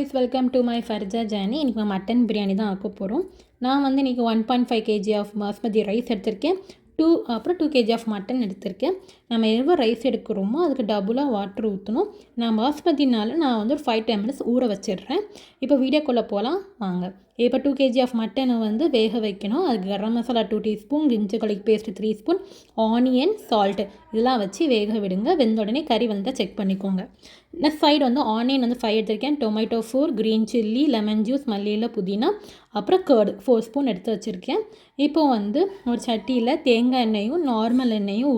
guys, welcome to my Farja journey. இன்னைக்கு mutton biryani தான் ஆக்க போகிறோம். நான் வந்து இன்னைக்கு 1.5 kg ஆஃப் பாஸ்மதி ரைஸ் எடுத்திருக்கேன். அப்புறம் 2 kg ஆஃப் மட்டன் எடுத்திருக்கேன். நம்ம எவ்வளோ ரைஸ் எடுக்கிறோமோ அதுக்கு டபுளாக வாட்டர் ஊற்றணும். நான் பாஸ்மதினால நான் வந்து ஒரு 5-10 minutes ஊற வச்சிடுறேன். இப்போ வீடியோக்குள்ளே போகலாம் வாங்க. இப்போ 2 kg ஆஃப் மட்டனை வந்து வேக வைக்கணும். அதுக்கு garam masala 2 teaspoon, ginger garlic paste 3 spoon, onion, salt இதெல்லாம் வச்சு வேக விடுங்க. வெந்த உடனே கறி வந்து செக் பண்ணிக்கோங்க. நெக்ஸ்ட் சைடு வந்து ஆனியன் வந்து 5 எடுத்திருக்கேன், tomato 4, green chilli, lemon juice, மல்லியில் புதினா, அப்புறம் கர்டு 4 ஸ்பூன் எடுத்து வச்சுருக்கேன். இப்போ வந்து ஒரு சட்டியில் தேங்காய் எண்ணெயும் நார்மல் எண்ணெயும்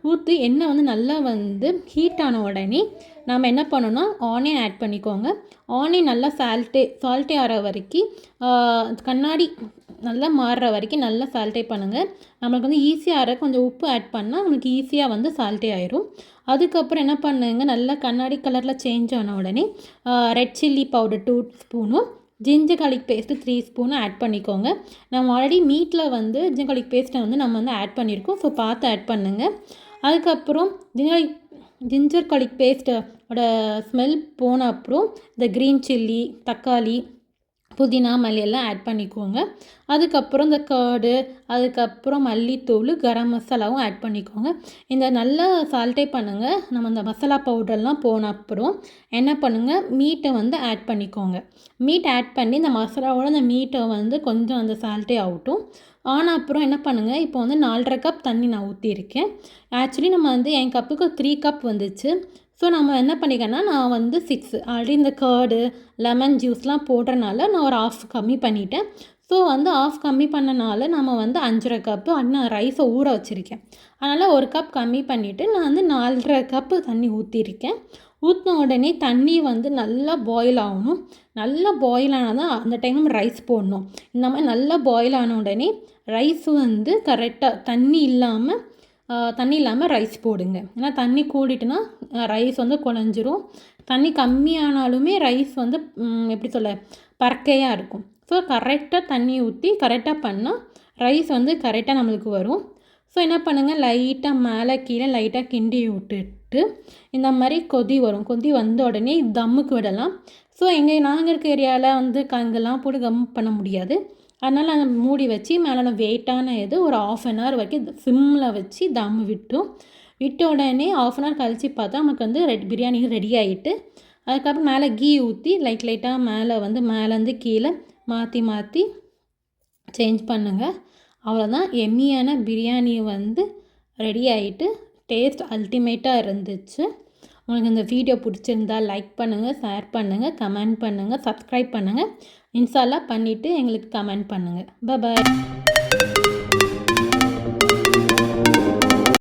ஊற்றி எண்ணெய் வந்து நல்லா வந்து ஹீட் ஆன உடனே நம்ம என்ன பண்ணணும்னா ஆனியன் ஆட் பண்ணிக்கோங்க. ஆனியன் நல்லா சால்ட்டே ஆகிற வரைக்கும் கண்ணாடி நல்லா மாறுற வரைக்கும் நல்லா சால்ட்டே பண்ணுங்கள். நம்மளுக்கு வந்து ஈஸியாக கொஞ்சம் உப்பு ஆட் பண்ணால் நம்மளுக்கு ஈஸியாக வந்து சால்ட்டே ஆயிரும். அதுக்கப்புறம் என்ன பண்ணுங்க, நல்லா கண்ணாடி கலரில் சேஞ்ச் ஆன உடனே ரெட் சில்லி பவுடர் 2 ஸ்பூனும், ஜிஞ்சர் garlic பேஸ்ட்டு 3 ஸ்பூனும் ஆட் பண்ணிக்கோங்க. நம்ம ஆல்ரெடி மீட்டில் வந்து ஜிஞ்சர் garlic பேஸ்ட்டை வந்து நம்ம வந்து ஆட் பண்ணியிருக்கோம். ஸோ பார்த்து ஆட் பண்ணுங்கள். அதுக்கப்புறம் ஜிஞ்சர் garlic பேஸ்ட்டோட ஸ்மெல் போன அப்புறம் இந்த க்ரீன் சில்லி, தக்காளி, புதினா, மல்லி எல்லாம் ஆட் பண்ணிக்கோங்க. அதுக்கப்புறம் இந்த கர்டு, அதுக்கப்புறம் மல்லித்தூள், கரம் மசாலாவும் ஆட் பண்ணிக்கோங்க. இந்த நல்லா சால்ட்டே பண்ணுங்கள். நம்ம இந்த மசாலா பவுடர்லாம் போன அப்புறம் என்ன பண்ணுங்கள், மீட்டை வந்து ஆட் பண்ணிக்கோங்க. மீட் ஆட் பண்ணி இந்த மசாலாவோட இந்த மீட்டை வந்து கொஞ்சம் அந்த சால்ட்டே ஆகட்டும். ஆனால் அப்புறம் என்ன பண்ணுங்கள், இப்போ வந்து 4.5 கப் தண்ணி நான் ஊற்றிருக்கேன். ஆக்சுவலி நம்ம வந்து என் கப்புக்கு 3 கப் வந்துச்சு. ஸோ நம்ம என்ன பண்ணிக்கன்னா, நான் வந்து 6 ஆல்ரெடி இந்த கர்டு, லெமன் ஜூஸ்லாம் போடுறனால நான் ஒரு 1/2 கம்மி பண்ணிட்டேன். ஸோ வந்து 1/2 கம்மி பண்ணனால நம்ம வந்து 5.5 கப்பு நான் ரைஸை ஊற வச்சுருக்கேன். அதனால் 1 கப் கம்மி பண்ணிவிட்டு நான் வந்து 4.5 கப்பு தண்ணி ஊற்றிருக்கேன். ஊற்றின உடனே தண்ணி வந்து நல்லா பாயில் ஆகணும். நல்லா பாயில் ஆனால் தான் அந்த டைம் ரைஸ் போடணும். இந்த மாதிரி நல்லா பாயில் ஆன உடனே ரைஸ் வந்து கரெக்டாக தண்ணி இல்லாமல் ரைஸ் போடுங்க. ஏன்னா தண்ணி கூடிட்டுனா ரைஸ் வந்து குழஞ்சிரும். தண்ணி கம்மியானாலுமே ரைஸ் வந்து எப்படி சொல்ல பறக்கையாக இருக்கும். ஸோ கரெக்டாக தண்ணி ஊற்றி கரெக்டாக பண்ணால் ரைஸ் வந்து கரெக்டாக நம்மளுக்கு வரும். ஸோ என்ன பண்ணுங்கள், லைட்டாக மேலே கீழே லைட்டாக கிண்டி விட்டுட்டு இந்த மாதிரி கொதி வரும். கொதி வந்த உடனே தம்முக்கு விடலாம். ஸோ நாங்கள் இருக்க ஏரியாவில் வந்து அங்கெல்லாம் போட்டு கம் பண்ண முடியாது. அதனால் அந்த மூடி வச்சு மேலே வெயிட்டான ஒரு 1/2 an hour வரைக்கும் சிம்மில் வச்சு தம் விட்ட உடனே 1/2 an hour கழித்து பார்த்தா நமக்கு வந்து பிரியாணி ரெடி ஆகிட்டு, அதுக்கப்புறம் மேலே கீ ஊற்றி லைட்டாக மேலேருந்து கீழே மாற்றி சேஞ்ச் பண்ணுங்கள். அவ்வளோதான், எம்மியான பிரியாணி வந்து ரெடி ஆகிட்டு டேஸ்ட் அல்டிமேட்டாக இருந்துச்சு. உங்களுக்கு இந்த வீடியோ பிடிச்சிருந்தா லைக் பண்ணுங்கள், ஷேர் பண்ணுங்கள், கமெண்ட் பண்ணுங்கள், சப்ஸ்கிரைப் பண்ணுங்கள். இன்ஸ்டால்லாம் பண்ணிவிட்டு எங்களுக்கு கமெண்ட் பண்ணுங்கள். பாய்.